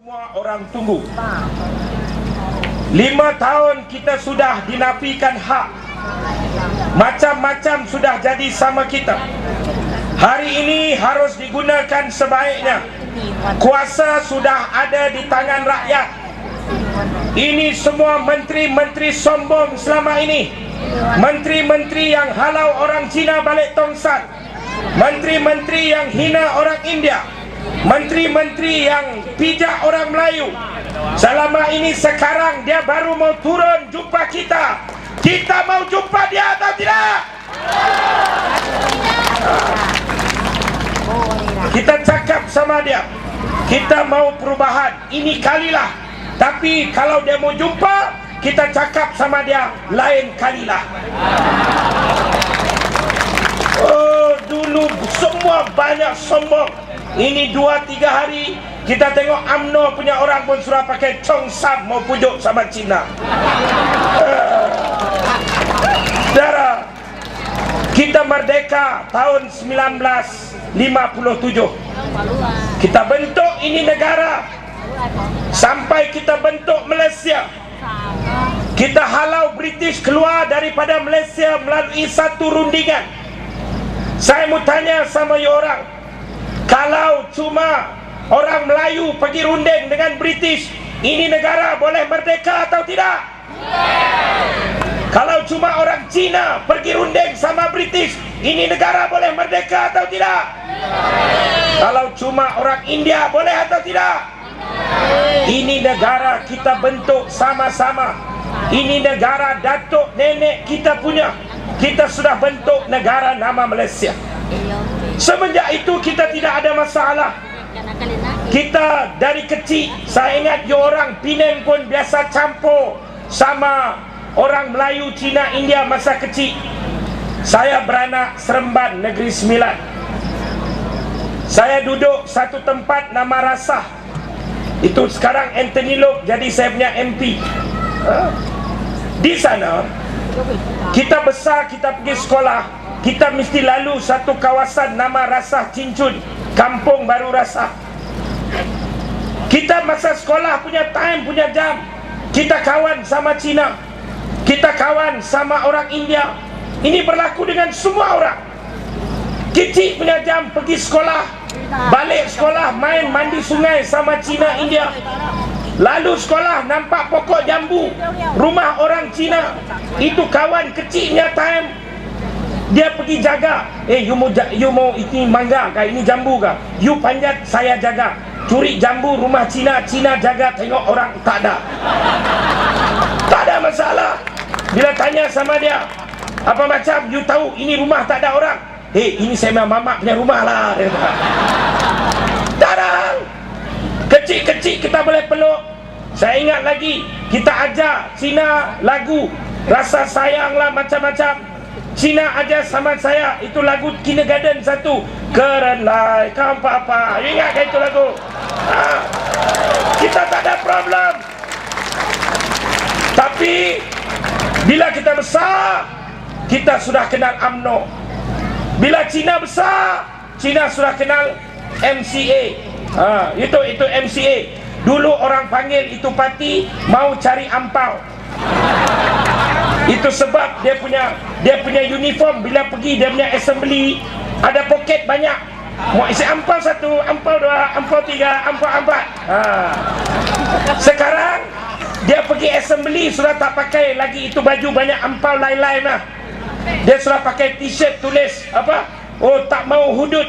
Semua orang tunggu. 5 tahun kita sudah dinafikan hak. Macam-macam sudah jadi sama kita. Hari ini harus digunakan sebaiknya. Kuasa sudah ada di tangan rakyat. Ini semua menteri-menteri sombong selama ini. Menteri-menteri yang halau orang Cina balik tongsan. Menteri-menteri yang hina orang India. Menteri-menteri yang pijak orang Melayu. Selama ini, sekarang dia baru mau turun jumpa kita. Kita mau jumpa dia atau tidak? Kita cakap sama dia, kita mau perubahan. Ini kalilah. Tapi kalau dia mau jumpa, kita cakap sama dia, lain kalilah. Oh, dulu semua banyak sombong. Ini 2-3 hari kita tengok UMNO punya orang pun sudah pakai Chongsam mau pujuk sama Cina. Saudara, kita merdeka tahun 1957. Kita bentuk ini negara. Sampai kita bentuk Malaysia, kita halau British keluar daripada Malaysia melalui satu rundingan. Saya mau tanya sama you orang, kalau cuma orang Melayu pergi runding dengan British, ini negara boleh merdeka atau tidak? Kalau cuma orang Cina pergi runding sama British, ini negara boleh merdeka atau tidak? Kalau cuma orang India, boleh atau tidak? Ini negara kita bentuk sama-sama. Ini negara datuk nenek kita punya. Kita sudah bentuk negara nama Malaysia. Semenjak itu kita tidak ada masalah. Kita dari kecil, saya ingat you orang Penang pun biasa campur sama orang Melayu, Cina, India masa kecil. Saya beranak Seremban, Negeri Sembilan. Saya duduk satu tempat nama Rasah. Itu sekarang Anthony Loke jadi saya punya MP. Di sana kita besar, kita pergi sekolah, kita mesti lalu satu kawasan nama Rasah Cincun, Kampung Baru Rasah. Kita masa sekolah punya time, punya jam, kita kawan sama Cina, kita kawan sama orang India. Ini berlaku dengan semua orang. Kecil punya jam pergi sekolah, balik sekolah main mandi sungai sama Cina, India. Lalu sekolah nampak pokok jambu, rumah orang Cina. Itu kawan kecilnya time. Dia pergi jaga. You mau ini mangga kah? Ini jambu kah? You panjat, saya jaga. Curi jambu rumah Cina, Cina jaga, tengok orang tak ada. Tak ada masalah. Bila tanya sama dia, apa macam you tahu ini rumah tak ada orang? Ini saya mamak punya rumah lah. Jarang. Kecil-kecil kita boleh peluk. Saya ingat lagi, kita ajar Cina lagu Rasa Sayang lah, macam-macam. Cina ajar sama saya, itu lagu kindergarten satu, Kerenai Kau Papa. You ingat kan itu lagu? Kita tak ada problem. Tapi bila kita besar, kita sudah kenal UMNO. Bila Cina besar, Cina sudah kenal MCA. Itu MCA. Dulu orang panggil itu parti mau cari ampau. Itu sebab dia punya uniform, bila pergi dia punya assembly ada poket banyak. Mau isi ampau 1, ampau 2, ampau 3, ampau 4. Sekarang dia pergi assembly sudah tak pakai lagi itu baju banyak ampau lain-lain lah. Dia sudah pakai t-shirt tulis apa? Oh, tak mau hudud.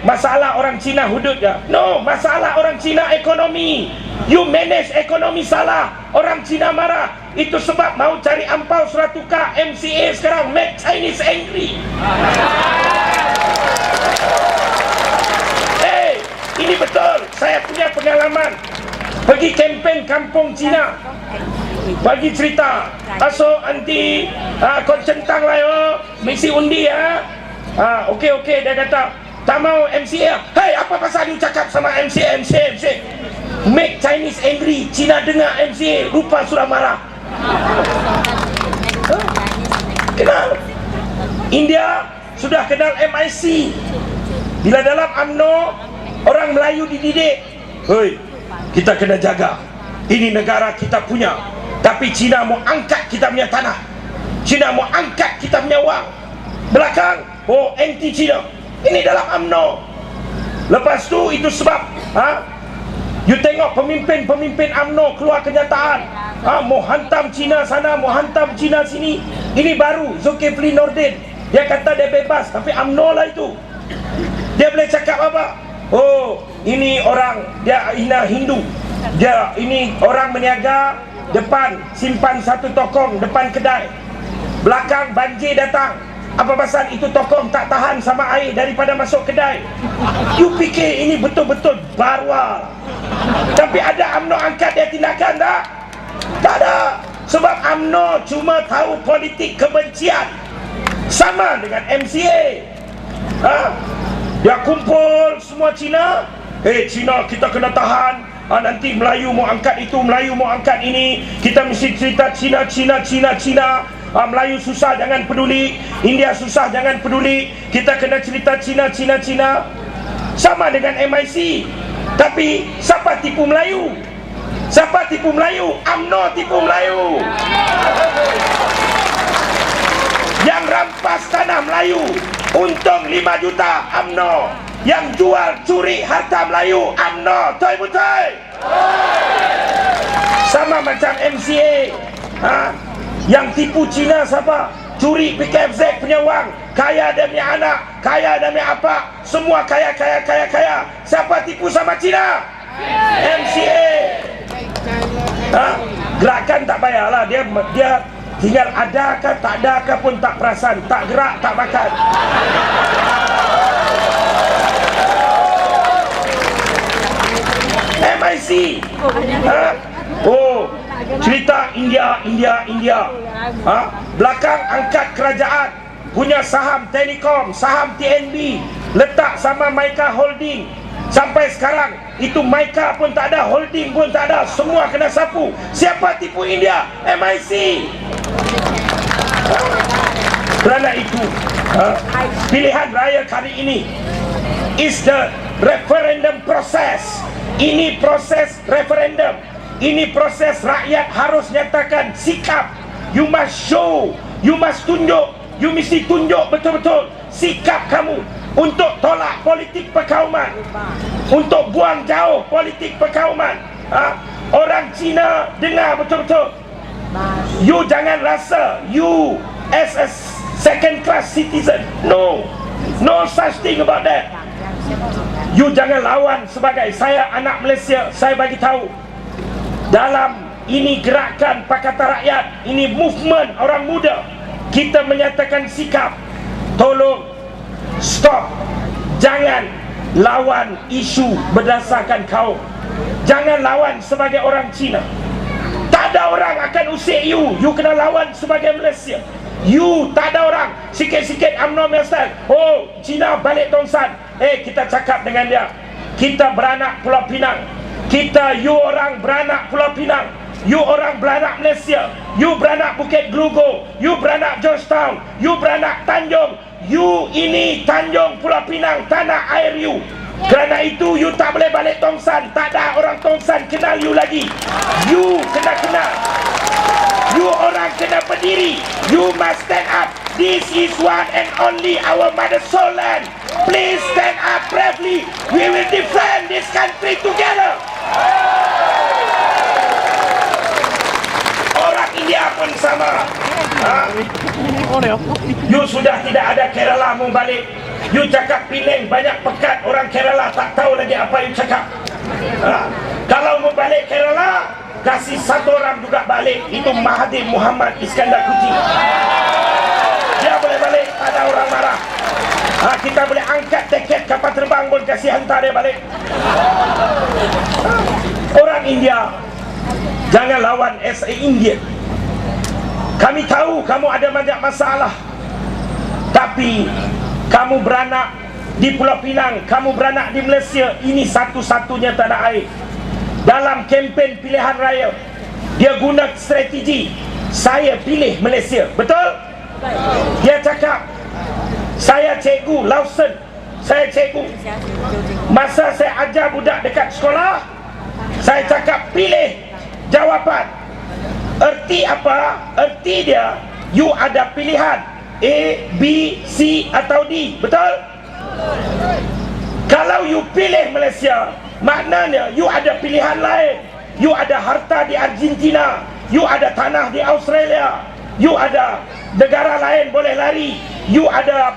Masalah orang Cina hudud ya? No, masalah orang Cina ekonomi. You manage ekonomi salah, orang Cina marah. Itu sebab mau cari ampau surat tukar. MCA sekarang make Chinese angry. Ini betul. Saya punya pengalaman pergi kempen kampung Cina. Bagi cerita, asok anti kau centang lah yo, mesti undi ya. Okey, dia kata tak mau MCA. Apa pasal you cakap sama MCA? Make Chinese angry. Cina dengar MCA, rupa sudah marah. Kenal? India sudah kenal MIC. Bila dalam UMNO orang Melayu dididik, kita kena jaga. Ini negara kita punya, tapi Cina mau angkat kita punya tanah, Cina mau angkat kita punya wang. Belakang, oh anti Cina. Ini dalam UMNO. Lepas tu itu sebab you tengok pemimpin-pemimpin UMNO keluar kenyataan, mau hantam Cina sana, mau hantam Cina sini. Ini baru Zulkifli Nordin, dia kata dia bebas, tapi UMNO lah itu. Dia boleh cakap apa? Oh, ini orang dia hina Hindu, dia ini orang meniaga depan simpan satu tokong depan kedai, belakang banjir datang. Apa pasal itu tokong tak tahan sama air daripada masuk kedai? You fikir ini betul-betul barwal? Tapi ada UMNO angkat dia tindakan tak? Tak ada. Sebab UMNO cuma tahu politik kebencian. Sama dengan MCA. Dia kumpul semua Cina. Cina kita kena tahan. Nanti Melayu mau angkat itu, Melayu mau angkat ini. Kita mesti cerita Cina. Melayu susah, jangan peduli. India susah, jangan peduli. Kita kena cerita Cina. Sama dengan MIC. Tapi siapa tipu Melayu? Siapa tipu Melayu? UMNO tipu Melayu. Yang rampas tanah Melayu untung 5 juta UMNO. Yang jual curi harta Melayu UMNO. Betul? Sama macam MCA. Yang tipu Cina siapa? Curi PKFZ punya wang, kaya dia punya anak, kaya dia punya apa, semua kaya. Siapa tipu sama Cina? MCA. Gerakan tak payahlah, dia tinggal ada ke tak ada ke pun tak perasan, tak gerak tak makan. MIC. Oh, cerita India. Belakang angkat kerajaan, punya saham Telekom, saham TNB, letak sama Maika Holding. Sampai sekarang itu Maika pun tak ada, holding pun tak ada, semua kena sapu. Siapa tipu India? MIC. Kerana itu pilihan raya kali ini is the referendum process. Ini proses referendum. Ini proses rakyat harus nyatakan sikap. You must show, you must tunjuk, you mesti tunjuk betul-betul sikap kamu untuk tolak politik perkauman, untuk buang jauh politik perkauman. Orang Cina dengar betul-betul. You jangan rasa you as a second class citizen. No such thing about that. You jangan lawan sebagai saya anak Malaysia. Saya bagi tahu, dalam ini gerakan Pakatan Rakyat, ini movement orang muda, kita menyatakan sikap. Tolong stop. Jangan lawan isu berdasarkan kaum. Jangan lawan sebagai orang Cina. Tak ada orang akan usik you. You kena lawan sebagai Malaysia. You tak ada orang sikit-sikit UMNO style. Oh, Cina balik tongsan. Kita cakap dengan dia. Kita beranak Pulau Pinang. You orang beranak Pulau Pinang. You orang beranak Malaysia. You beranak Bukit Gelugo. You beranak Georgetown. You beranak Tanjung. You ini Tanjung Pulau Pinang, tanah air you. Kerana itu you tak boleh balik tongsan. Tak ada orang tongsan kenal you lagi. You kena kenal. You orang kena berdiri. You must stand up. This is one and only our mother soul land. Please stand up bravely. We will defend this country together. Orang India pun sama. You sudah tidak ada Kerala mau balik. You cakap Penang banyak pekat, orang Kerala tak tahu lagi apa you cakap. Kalau mau balik Kerala, kasih satu orang juga balik. Itu Mahathir Muhammad Iskandar Kuti. Dia boleh balik, tak ada orang marah. Kita boleh angkat tiket kapal terbang pun kasih hantar dia balik. Orang India, jangan lawan as a Indian. Kami tahu kamu ada banyak masalah, tapi kamu beranak di Pulau Pinang, kamu beranak di Malaysia. Ini satu-satunya tanah air. Dalam kempen pilihan raya, dia guna strategi saya pilih Malaysia. Betul? Dia cakap saya cikgu Lawson, saya cikgu. Masa saya ajar budak dekat sekolah, Saya cakap pilih jawapan. Erti apa? Erti dia, you ada pilihan A, B, C atau D. Betul? Kalau you pilih Malaysia, maknanya you ada pilihan lain. You ada harta di Argentina, you ada tanah di Australia, you ada negara lain boleh lari, you ada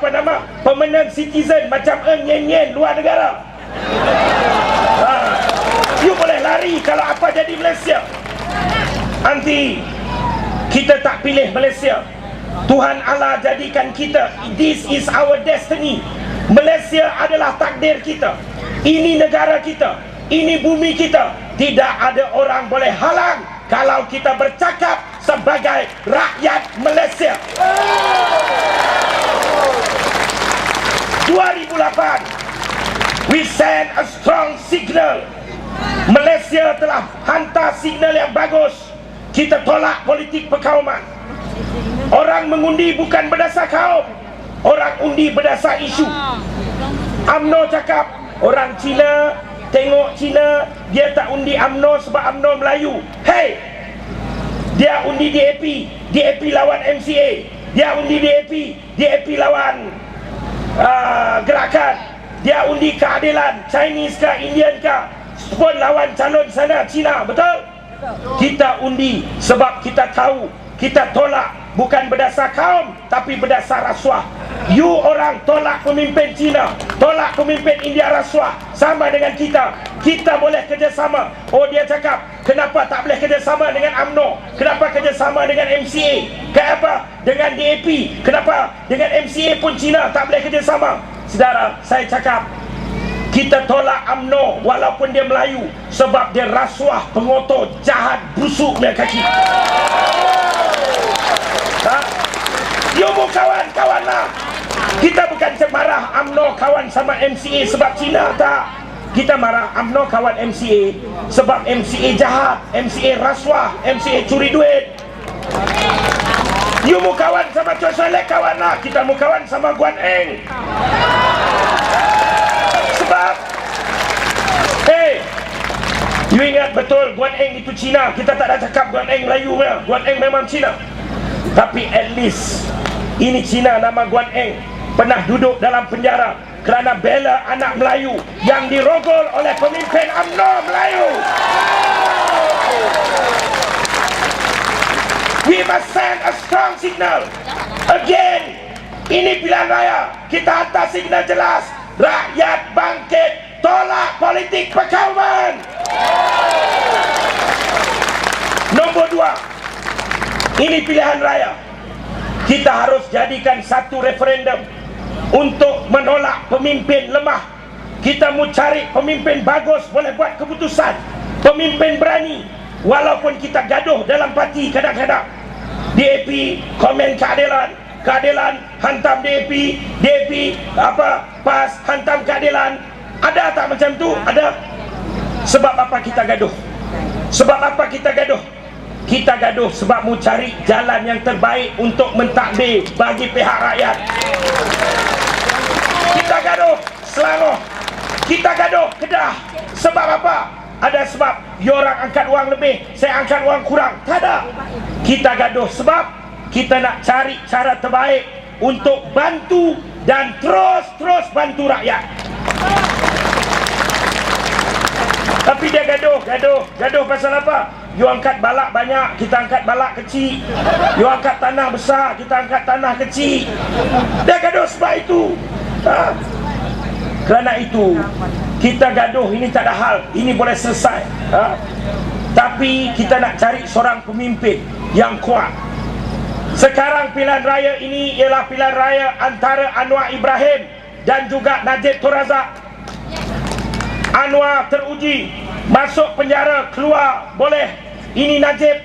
permanent citizen macam Nyen luar negara. You boleh lari kalau apa jadi Malaysia. Nanti kita tak pilih Malaysia, Tuhan Allah jadikan kita, this is our destiny. Malaysia adalah takdir kita. Ini negara kita, ini bumi kita. Tidak ada orang boleh halang kalau kita bercakap sebagai rakyat Malaysia. 2008 we send a strong signal. Malaysia telah hantar signal yang bagus. Kita tolak politik perkauman. Orang mengundi bukan berdasar kaum, orang undi berdasar isu. UMNO cakap, orang Cina tengok Cina, dia tak undi UMNO sebab UMNO Melayu. Hey, dia undi DAP, DAP lawan MCA. Dia undi DAP lawan gerakan. Dia undi keadilan, Chinese ke Indian ke, pun lawan calon sana Cina. Betul? Kita undi sebab kita tahu, kita tolak bukan berdasar kaum tapi berdasar rasuah. You orang tolak pemimpin Cina, tolak pemimpin India rasuah, sama dengan kita. Kita boleh kerjasama. Oh, dia cakap, kenapa tak boleh kerjasama dengan UMNO? Kenapa kerjasama dengan MCA? Kenapa dengan DAP? Kenapa dengan MCA pun Cina tak boleh kerjasama? Saudara, saya cakap, kita tolak UMNO walaupun dia Melayu sebab dia rasuah, pengotor, jahat, busuk punya kaki. You mau kawan-kawan lah. Kita bukan marah UMNO kawan sama MCA sebab Cina, tak. Kita marah UMNO kawan MCA sebab MCA jahat, MCA rasuah, MCA curi duit. You mau kawan sama Choi Soon Lek, kawan lah. Kita mau kawan sama Guan Eng. Sebab you ingat betul Guan Eng itu Cina. Kita tak ada cakap Guan Eng Melayu. Guan Eng memang Cina. Tapi at least ini Cina nama Guan Eng pernah duduk dalam penjara kerana bela anak Melayu yang dirogol oleh pemimpin UMNO Melayu. We must send a strong signal. Again, ini pilihan raya. Kita hantar signal jelas. Rakyat bangkit, tolak politik perkauman. Nombor 2, ini pilihan raya. Kita harus jadikan satu referendum untuk menolak pemimpin lemah. Kita mau cari pemimpin bagus, boleh buat keputusan, pemimpin berani. Walaupun kita gaduh dalam parti kadang-kadang. DAP komen keadilan, hantam DAP PAS hantam keadilan. Ada tak macam tu? Ada. Sebab apa kita gaduh? Sebab apa kita gaduh? Kita gaduh sebab mau cari jalan yang terbaik untuk mentadbir bagi pihak rakyat. Kita gaduh Selangor, kita gaduh Kedah. Sebab apa? Ada sebab. You orang angkat wang lebih, saya angkat wang kurang. Tak ada. Kita gaduh sebab kita nak cari cara terbaik untuk bantu dan terus bantu rakyat. Tapi dia gaduh pasal apa? You angkat balak banyak, kita angkat balak kecil. You angkat tanah besar, kita angkat tanah kecil. Dia gaduh sebab itu. Kerana itu kita gaduh, ini tak ada hal, ini boleh selesai. Tapi kita nak cari seorang pemimpin yang kuat. Sekarang pilihan raya ini ialah pilihan raya antara Anwar Ibrahim dan juga Najib Tun Razak. Anwar teruji, masuk penjara, keluar boleh. Ini Najib,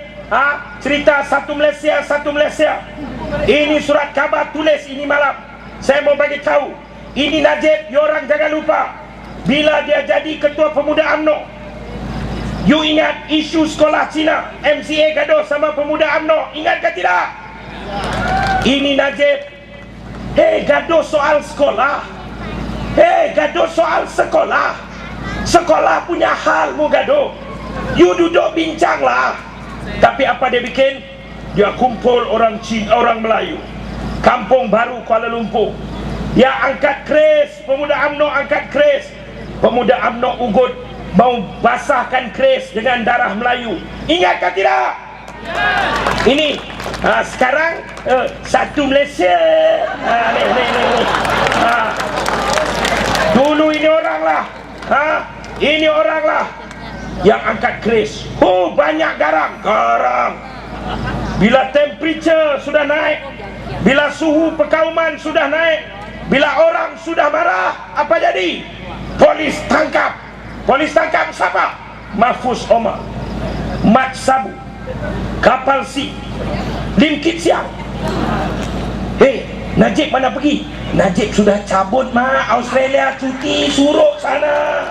cerita satu Malaysia. Ini surat khabar tulis ini malam. Saya mau bagi tahu, ini Najib, you orang jangan lupa, bila dia jadi ketua pemuda UMNO, you ingat isu sekolah Cina, MCA gaduh sama pemuda UMNO, ingat ke tidak? Ini Najib, gaduh soal sekolah. Gaduh soal sekolah. Sekolah punya hal mu gaduh. You duduk bincang lah. Tapi apa dia bikin? Dia kumpul orang Cina, orang Melayu, Kampung Baru Kuala Lumpur. Dia angkat keris, pemuda UMNO angkat keris. Pemuda UMNO ugut mau basahkan keris dengan darah Melayu. Ingatkah tidak? Ini sekarang satu Malaysia. Ni. Dulu ini orang lah, ini orang lah yang angkat keris. Banyak garang. Bila temperature sudah naik, bila suhu perkauman sudah naik, bila orang sudah marah, apa jadi? Polis tangkap. Polis tangkap siapa? Mahfuz Omar, Mat Sabu, Kapal Si, Lim Kit Siang. Najib mana pergi? Najib sudah cabut Australia, cuti, suruk sana.